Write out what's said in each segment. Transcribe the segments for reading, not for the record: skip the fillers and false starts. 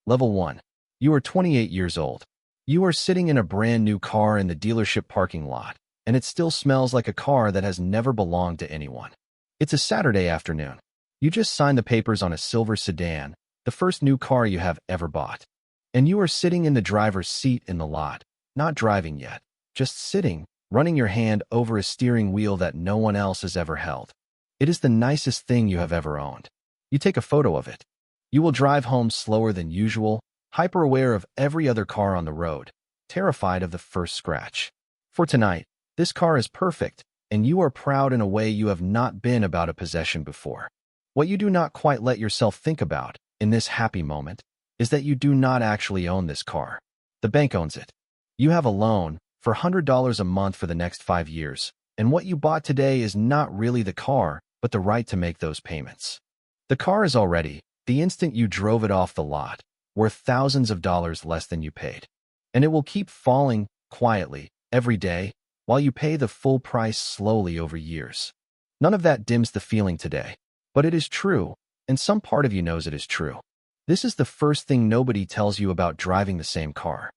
Level 1. You are 28 years old. You are sitting in a brand new car in the dealership parking lot, and it still smells like a car that has never belonged to anyone. It's a Saturday afternoon. You just signed the papers on a silver sedan, the first new car you have ever bought. And you are sitting in the driver's seat in the lot, not driving yet, just sitting, running your hand over a steering wheel that no one else has ever held. It is the nicest thing you have ever owned. You take a photo of it. You will drive home slower than usual, hyper-aware of every other car on the road, terrified of the first scratch. For tonight, this car is perfect, and you are proud in a way you have not been about a possession before. What you do not quite let yourself think about, in this happy moment, is that you do not actually own this car. The bank owns it. You have a loan for $100 a month for the next 5 years, and what you bought today is not really the car, but the right to make those payments. The car is already, the instant you drove it off the lot, worth thousands of dollars less than you paid. And it will keep falling, quietly, every day, while you pay the full price slowly over years. None of that dims the feeling today. But it is true, and some part of you knows it is true. This is the first thing nobody tells you about driving the same car.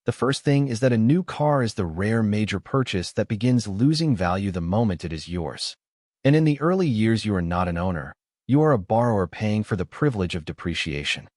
The first thing is that a new car is the rare major purchase that begins losing value the moment it is yours. And in the early years you are not an owner. You are a borrower paying for the privilege of depreciation.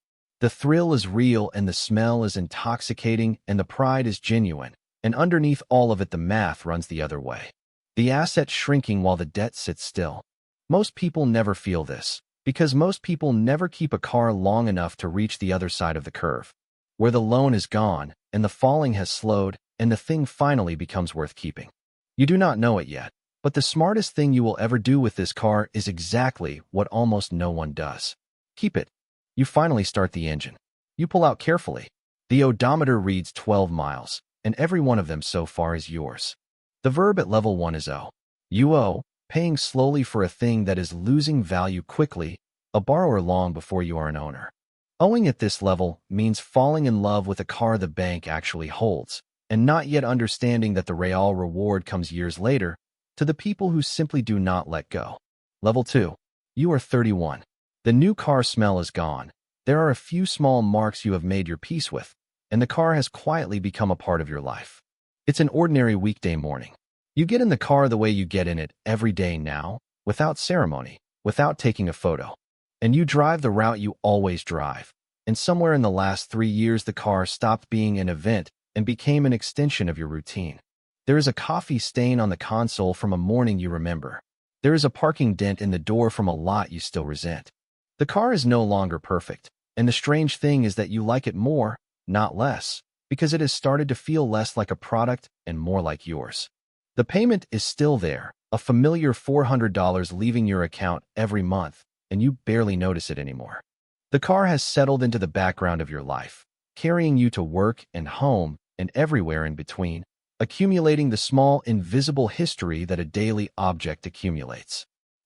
The thrill is real and the smell is intoxicating and the pride is genuine, and underneath all of it the math runs the other way. The asset shrinking while the debt sits still. Most people never feel this, because most people never keep a car long enough to reach the other side of the curve, where the loan is gone, and the falling has slowed, and the thing finally becomes worth keeping. You do not know it yet, but the smartest thing you will ever do with this car is exactly what almost no one does. Keep it. You finally start the engine. You pull out carefully. The odometer reads 12 miles, and every one of them so far is yours. The verb at level 1 is owe. You owe, paying slowly for a thing that is losing value quickly, a borrower long before you are an owner. Owing at this level means falling in love with a car the bank actually holds, and not yet understanding that the real reward comes years later, to the people who simply do not let go. Level 2. You are 31. The new car smell is gone. There are a few small marks you have made your peace with, and the car has quietly become a part of your life. It's an ordinary weekday morning. You get in the car the way you get in it every day now, without ceremony, without taking a photo. And you drive the route you always drive. And somewhere in the last 3 years the car stopped being an event and became an extension of your routine. There is a coffee stain on the console from a morning you remember. There is a parking dent in the door from a lot you still resent. The car is no longer perfect, and the strange thing is that you like it more, not less, because it has started to feel less like a product and more like yours. The payment is still there, a familiar $400 leaving your account every month, and you barely notice it anymore. The car has settled into the background of your life, carrying you to work and home and everywhere in between, accumulating the small, invisible history that a daily object accumulates.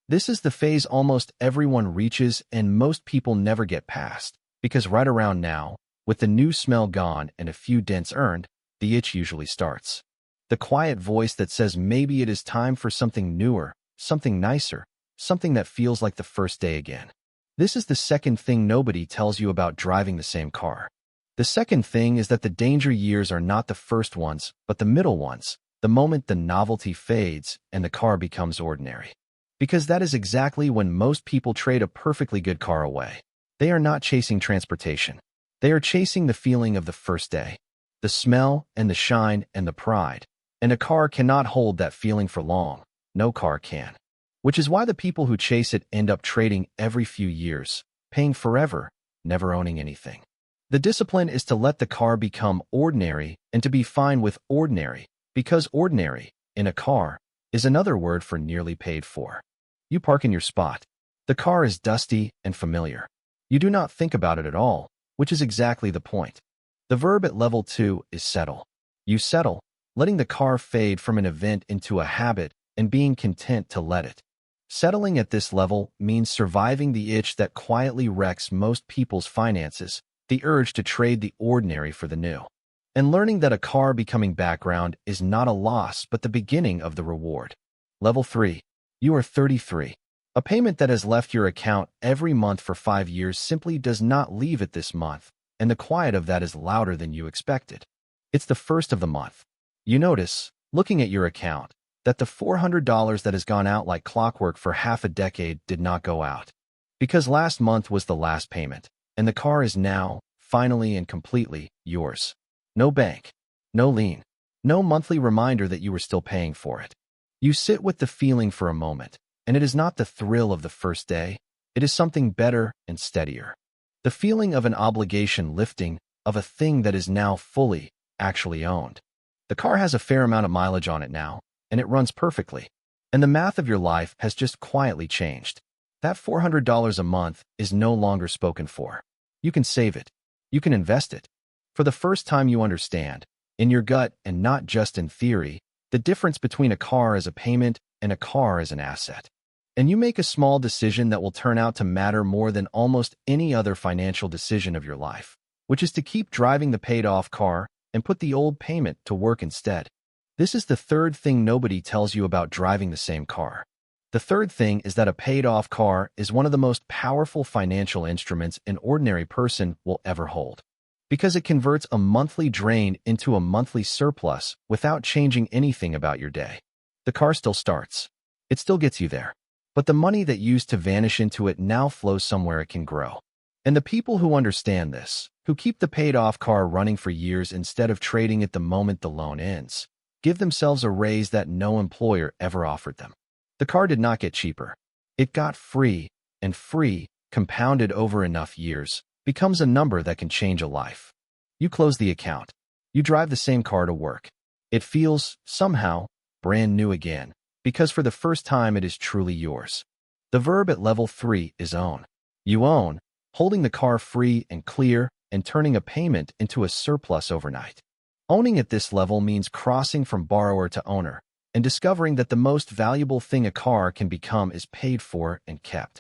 This is the phase almost everyone reaches and most people never get past, because right around now, with the new smell gone and a few dents earned, the itch usually starts. The quiet voice that says maybe it is time for something newer, something nicer, something that feels like the first day again. This is the second thing nobody tells you about driving the same car. The second thing is that the danger years are not the first ones, but the middle ones, the moment the novelty fades and the car becomes ordinary. Because that is exactly when most people trade a perfectly good car away. They are not chasing transportation. They are chasing the feeling of the first day, the smell and the shine and the pride. And a car cannot hold that feeling for long. No car can. Which is why the people who chase it end up trading every few years, paying forever, never owning anything. The discipline is to let the car become ordinary and to be fine with ordinary, because ordinary, in a car, is another word for nearly paid for. You park in your spot. The car is dusty and familiar. You do not think about it at all, which is exactly the point. The verb at level 2 is settle. You settle, letting the car fade from an event into a habit and being content to let it. Settling at this level means surviving the itch that quietly wrecks most people's finances, the urge to trade the ordinary for the new. And learning that a car becoming background is not a loss but the beginning of the reward. Level 3. You are 33. A payment that has left your account every month for 5 years simply does not leave it this month, and the quiet of that is louder than you expected. It's the first of the month. You notice, looking at your account, that the $400 that has gone out like clockwork for half a decade did not go out. Because last month was the last payment, and the car is now, finally and completely, yours. No bank, no lien, no monthly reminder that you were still paying for it. You sit with the feeling for a moment, and it is not the thrill of the first day. It is something better and steadier. The feeling of an obligation lifting, of a thing that is now fully, actually owned. The car has a fair amount of mileage on it now, and it runs perfectly. And the math of your life has just quietly changed. That $400 a month is no longer spoken for. You can save it. You can invest it. For the first time you understand, in your gut and not just in theory, the difference between a car as a payment and a car as an asset. And you make a small decision that will turn out to matter more than almost any other financial decision of your life, which is to keep driving the paid-off car and put the old payment to work instead. This is the third thing nobody tells you about driving the same car. The third thing is that a paid-off car is one of the most powerful financial instruments an ordinary person will ever hold, because it converts a monthly drain into a monthly surplus without changing anything about your day. The car still starts. It still gets you there. But the money that used to vanish into it now flows somewhere it can grow. And the people who understand this, who keep the paid-off car running for years instead of trading it the moment the loan ends, give themselves a raise that no employer ever offered them. The car did not get cheaper. It got free, and free, compounded over enough years, becomes a number that can change a life. You close the account. You drive the same car to work. It feels, somehow, brand new again, because for the first time it is truly yours. The verb at level 3 is own. You own, holding the car free and clear and turning a payment into a surplus overnight. Owning at this level means crossing from borrower to owner and discovering that the most valuable thing a car can become is paid for and kept.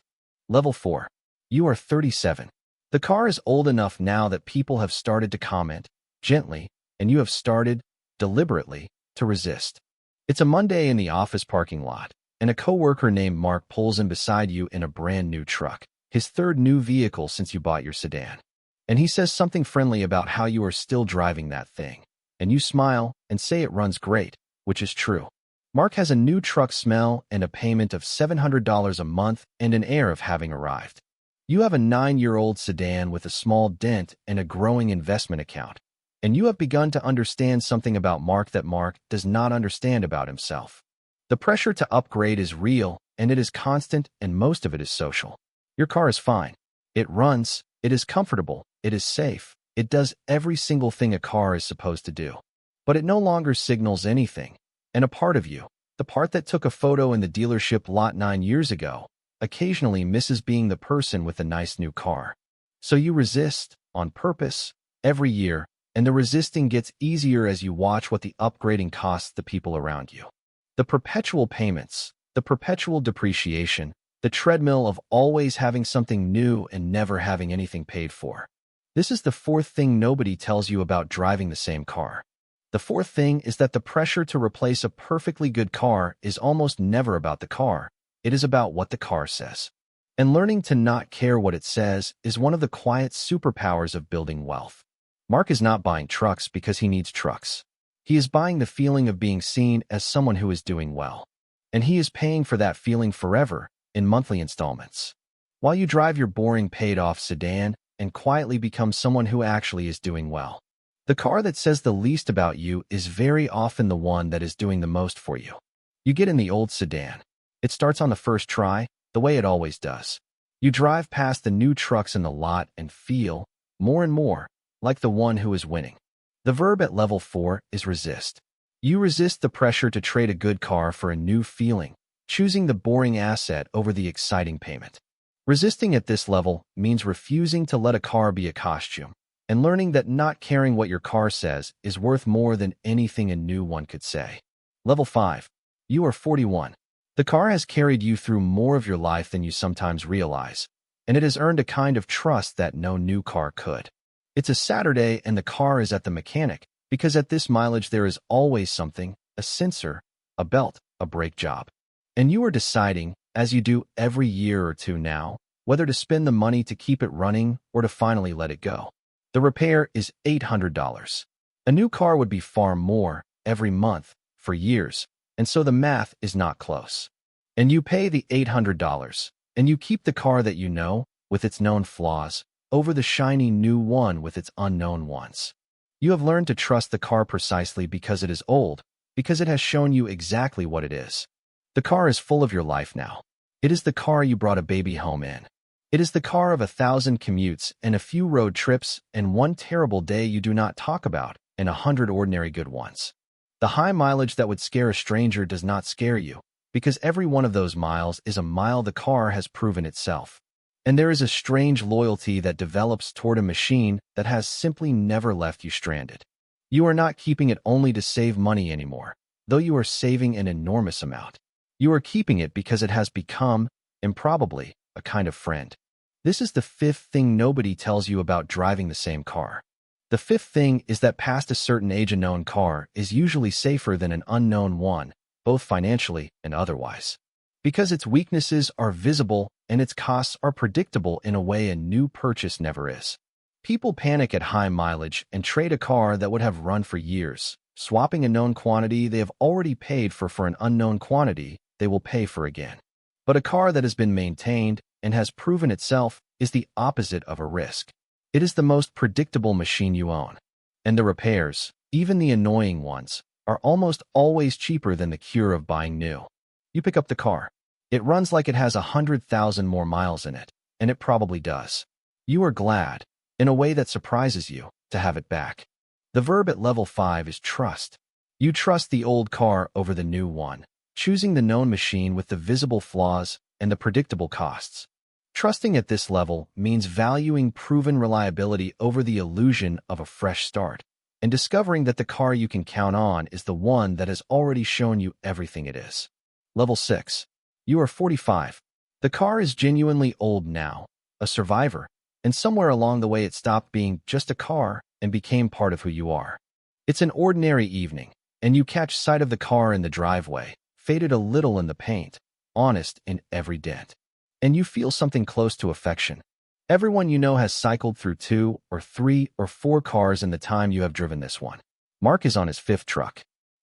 Level 4. You are 37. The car is old enough now that people have started to comment, gently, and you have started, deliberately, to resist. It's a Monday in the office parking lot, and a coworker named Mark pulls in beside you in a brand new truck, his third new vehicle since you bought your sedan. And he says something friendly about how you are still driving that thing. And you smile and say it runs great, which is true. Mark has a new truck smell and a payment of $700 a month and an air of having arrived. You have a 9-year-old sedan with a small dent and a growing investment account. And you have begun to understand something about Mark that Mark does not understand about himself. The pressure to upgrade is real, and it is constant, and most of it is social. Your car is fine. It runs, it is comfortable, it is safe, it does every single thing a car is supposed to do. But it no longer signals anything, and a part of you, the part that took a photo in the dealership lot 9 years ago, occasionally misses being the person with a nice new car. So you resist, on purpose, every year, and the resisting gets easier as you watch what the upgrading costs the people around you. The perpetual payments, the perpetual depreciation, the treadmill of always having something new and never having anything paid for. This is the fourth thing nobody tells you about driving the same car. The fourth thing is that the pressure to replace a perfectly good car is almost never about the car. It is about what the car says. And learning to not care what it says is one of the quiet superpowers of building wealth. Mark is not buying trucks because he needs trucks. He is buying the feeling of being seen as someone who is doing well. And he is paying for that feeling forever in monthly installments. While you drive your boring paid-off sedan and quietly become someone who actually is doing well. The car that says the least about you is very often the one that is doing the most for you. You get in the old sedan. It starts on the first try, the way it always does. You drive past the new trucks in the lot and feel, more and more, like the one who is winning. The verb at level 4 is resist. You resist the pressure to trade a good car for a new feeling, choosing the boring asset over the exciting payment. Resisting at this level means refusing to let a car be a costume, and learning that not caring what your car says is worth more than anything a new one could say. Level 5. You are 41. The car has carried you through more of your life than you sometimes realize, and it has earned a kind of trust that no new car could. It's a Saturday and the car is at the mechanic, because at this mileage there is always something, a sensor, a belt, a brake job. And you are deciding, as you do every year or two now, whether to spend the money to keep it running or to finally let it go. The repair is $800. A new car would be far more every month for years, and so the math is not close. And you pay the $800, and you keep the car that you know, with its known flaws, over the shiny new one with its unknown ones. You have learned to trust the car precisely because it is old, because it has shown you exactly what it is. The car is full of your life now. It is the car you brought a baby home in. It is the car of 1,000 commutes and a few road trips and one terrible day you do not talk about and 100 ordinary good ones. The high mileage that would scare a stranger does not scare you, because every one of those miles is a mile the car has proven itself. And there is a strange loyalty that develops toward a machine that has simply never left you stranded. You are not keeping it only to save money anymore, though you are saving an enormous amount. You are keeping it because it has become, improbably, a kind of friend. This is the fifth thing nobody tells you about driving the same car. The fifth thing is that past a certain age, a known car is usually safer than an unknown one, both financially and otherwise. Because its weaknesses are visible and its costs are predictable in a way a new purchase never is. People panic at high mileage and trade a car that would have run for years, swapping a known quantity they have already paid for an unknown quantity they will pay for again. But a car that has been maintained and has proven itself is the opposite of a risk. It is the most predictable machine you own. And the repairs, even the annoying ones, are almost always cheaper than the cure of buying new. You pick up the car. It runs like it has 100,000 more miles in it, and it probably does. You are glad, in a way that surprises you, to have it back. The verb at level 5 is trust. You trust the old car over the new one, choosing the known machine with the visible flaws and the predictable costs. Trusting at this level means valuing proven reliability over the illusion of a fresh start, and discovering that the car you can count on is the one that has already shown you everything it is. Level 6. You are 45. The car is genuinely old now, a survivor, and somewhere along the way it stopped being just a car and became part of who you are. It's an ordinary evening, and you catch sight of the car in the driveway, faded a little in the paint, honest in every dent. And you feel something close to affection. Everyone you know has cycled through 2 or 3 or 4 cars in the time you have driven this one. Mark is on his 5th truck.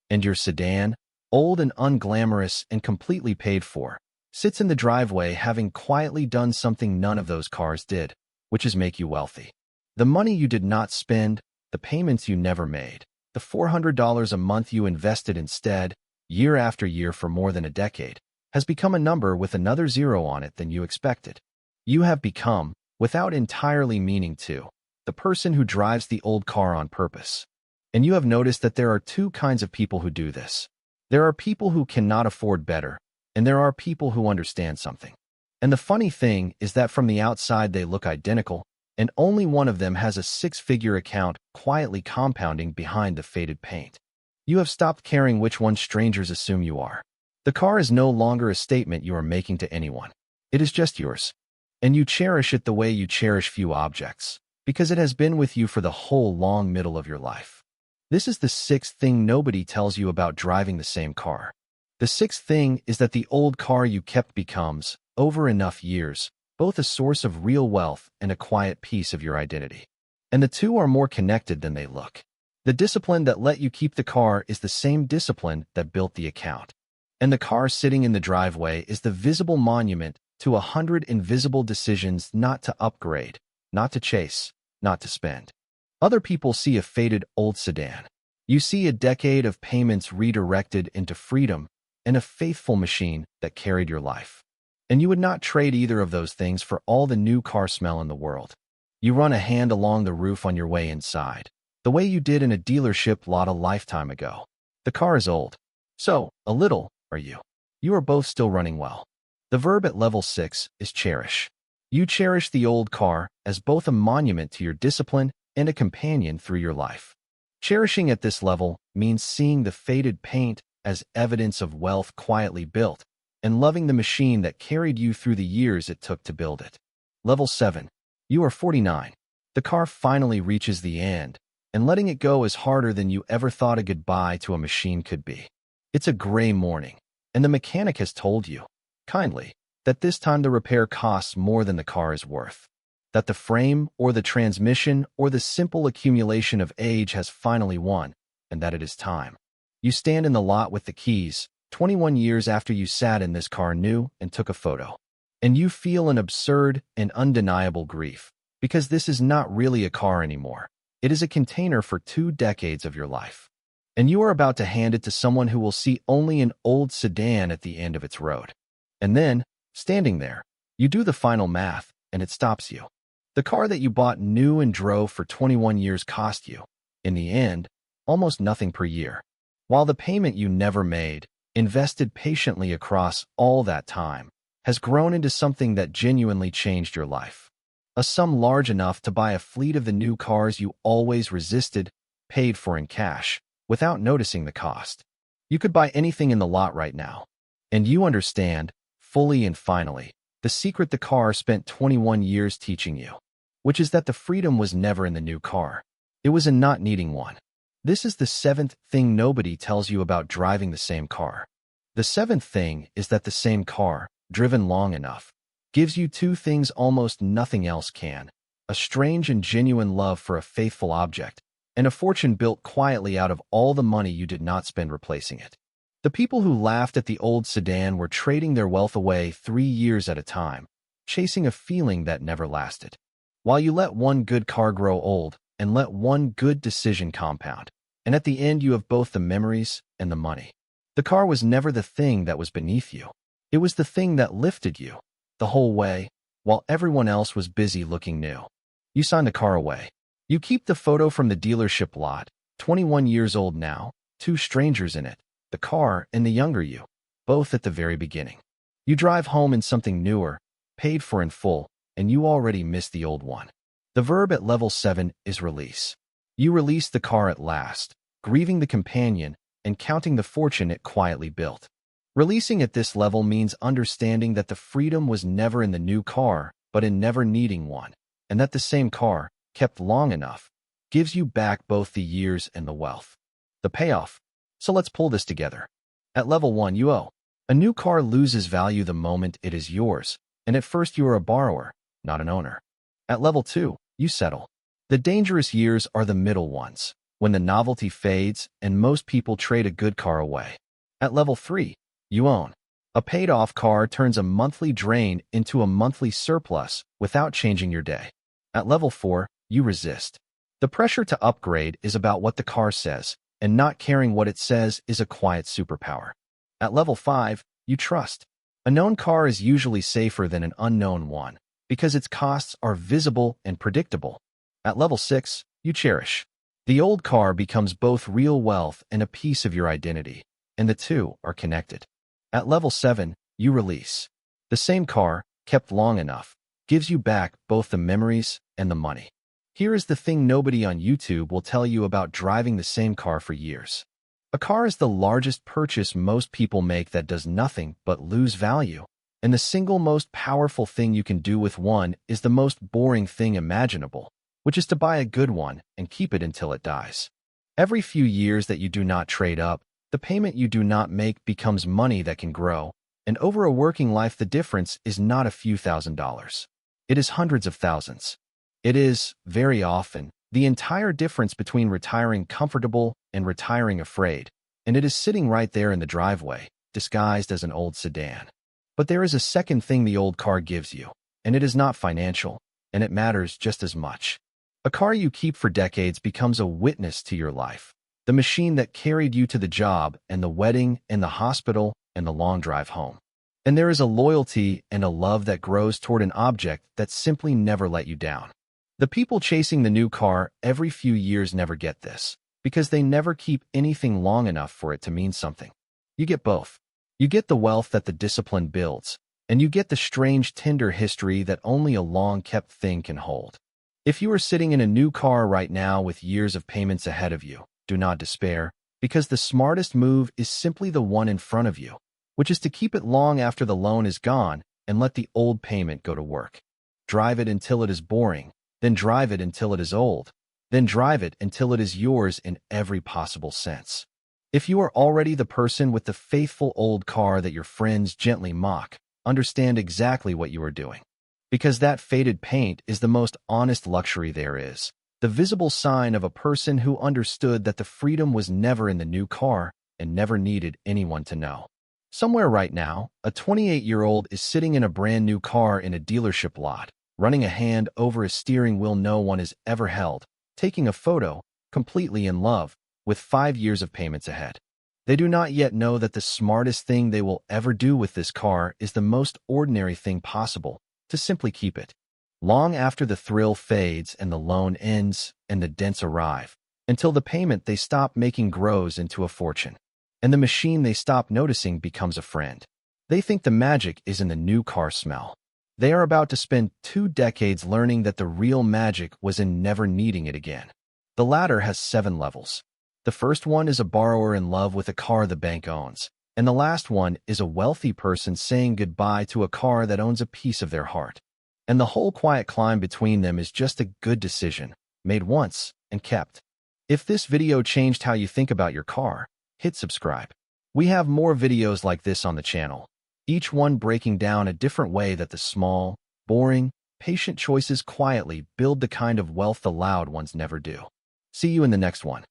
And your sedan, old and unglamorous and completely paid for, sits in the driveway having quietly done something none of those cars did, which is make you wealthy. The money you did not spend, the payments you never made, the $400 a month you invested instead, year after year for more than a decade, has become a number with another zero on it than you expected. You have become, without entirely meaning to, the person who drives the old car on purpose. And you have noticed that there are 2 kinds of people who do this. There are people who cannot afford better, and there are people who understand something. And the funny thing is that from the outside they look identical, and only one of them has a 6-figure account quietly compounding behind the faded paint. You have stopped caring which one strangers assume you are. The car is no longer a statement you are making to anyone. It is just yours. And you cherish it the way you cherish few objects, because it has been with you for the whole long middle of your life. This is the 6th thing nobody tells you about driving the same car. The 6th thing is that the old car you kept becomes, over enough years, both a source of real wealth and a quiet piece of your identity. And the 2 are more connected than they look. The discipline that let you keep the car is the same discipline that built the account. And the car sitting in the driveway is the visible monument to 100 invisible decisions not to upgrade, not to chase, not to spend. Other people see a faded old sedan. You see a decade of payments redirected into freedom and a faithful machine that carried your life. And you would not trade either of those things for all the new car smell in the world. You run a hand along the roof on your way inside, the way you did in a dealership lot a lifetime ago. The car is old. So, a little, are you? You are both still running well. The verb at level 6 is cherish. You cherish the old car as both a monument to your discipline and a companion through your life. Cherishing at this level means seeing the faded paint as evidence of wealth quietly built, and loving the machine that carried you through the years it took to build it. Level 7. You are 49. The car finally reaches the end, and letting it go is harder than you ever thought a goodbye to a machine could be. It's a gray morning, and the mechanic has told you, kindly, that this time the repair costs more than the car is worth. that the frame or the transmission or the simple accumulation of age has finally won, and that it is time. You stand in the lot with the keys, 21 years after you sat in this car new and took a photo. And you feel an absurd and undeniable grief, because this is not really a car anymore. It is a container for 2 decades of your life. And you are about to hand it to someone who will see only an old sedan at the end of its road. And then, standing there, you do the final math, and it stops you. The car that you bought new and drove for 21 years cost you, in the end, almost nothing per year. While the payment you never made, invested patiently across all that time, has grown into something that genuinely changed your life. A sum large enough to buy a fleet of the new cars you always resisted, paid for in cash, without noticing the cost. You could buy anything in the lot right now. And you understand, fully and finally, the secret the car spent 21 years teaching you, which is that the freedom was never in the new car. It was in not needing one. This is the 7th thing nobody tells you about driving the same car. The 7th thing is that the same car, driven long enough, gives you 2 things almost nothing else can: a strange and genuine love for a faithful object, and a fortune built quietly out of all the money you did not spend replacing it. The people who laughed at the old sedan were trading their wealth away 3 years at a time, chasing a feeling that never lasted. While you let one good car grow old and let one good decision compound, and at the end you have both the memories and the money. The car was never the thing that was beneath you. It was the thing that lifted you, the whole way, while everyone else was busy looking new. You sign the car away. You keep the photo from the dealership lot, 21 years old now, 2 strangers in it, the car and the younger you, both at the very beginning. You drive home in something newer, paid for in full, and you already miss the old one. The verb at level 7 is release. You release the car at last, grieving the companion and counting the fortune it quietly built. Releasing at this level means understanding that the freedom was never in the new car, but in never needing one, and that the same car, kept long enough, gives you back both the years and the wealth. The payoff. So let's pull this together. At level 1, you owe. A new car loses value the moment it is yours, and at first you are a borrower, not an owner. At level 2, you settle. The dangerous years are the middle ones, when the novelty fades and most people trade a good car away. At level 3, you own. A paid-off car turns a monthly drain into a monthly surplus without changing your day. At level 4, you resist. The pressure to upgrade is about what the car says, and not caring what it says is a quiet superpower. At level 5, you trust. A known car is usually safer than an unknown one, because its costs are visible and predictable. At level 6, you cherish. The old car becomes both real wealth and a piece of your identity, and the two are connected. At level 7, you release. The same car, kept long enough, gives you back both the memories and the money. Here is the thing nobody on YouTube will tell you about driving the same car for years. A car is the largest purchase most people make that does nothing but lose value. And the single most powerful thing you can do with one is the most boring thing imaginable, which is to buy a good one and keep it until it dies. Every few years that you do not trade up, the payment you do not make becomes money that can grow, and over a working life the difference is not a few $1,000s. It is hundreds of thousands. It is, very often, the entire difference between retiring comfortable and retiring afraid, and it is sitting right there in the driveway, disguised as an old sedan. But there is a second thing the old car gives you, and it is not financial, and it matters just as much. A car you keep for decades becomes a witness to your life, the machine that carried you to the job and the wedding and the hospital and the long drive home. And there is a loyalty and a love that grows toward an object that simply never let you down. The people chasing the new car every few years never get this, because they never keep anything long enough for it to mean something. You get both. You get the wealth that the discipline builds, and you get the strange, tender history that only a long-kept thing can hold. If you are sitting in a new car right now with years of payments ahead of you, do not despair, because the smartest move is simply the one in front of you, which is to keep it long after the loan is gone and let the old payment go to work. Drive it until it is boring, then drive it until it is old, then drive it until it is yours in every possible sense. If you are already the person with the faithful old car that your friends gently mock, understand exactly what you are doing. Because that faded paint is the most honest luxury there is. The visible sign of a person who understood that the freedom was never in the new car and never needed anyone to know. Somewhere right now, a 28-year-old is sitting in a brand new car in a dealership lot, running a hand over a steering wheel no one has ever held, taking a photo, completely in love, with 5 years of payments ahead. They do not yet know that the smartest thing they will ever do with this car is the most ordinary thing possible, to simply keep it. Long after the thrill fades and the loan ends and the dents arrive, until the payment they stop making grows into a fortune, and the machine they stop noticing becomes a friend. They think the magic is in the new car smell. They are about to spend 2 decades learning that the real magic was in never needing it again. The ladder has 7 levels. The first one is a borrower in love with a car the bank owns, and the last one is a wealthy person saying goodbye to a car that owns a piece of their heart. And the whole quiet climb between them is just a good decision, made once and kept. If this video changed how you think about your car, hit subscribe. We have more videos like this on the channel, each one breaking down a different way that the small, boring, patient choices quietly build the kind of wealth the loud ones never do. See you in the next one.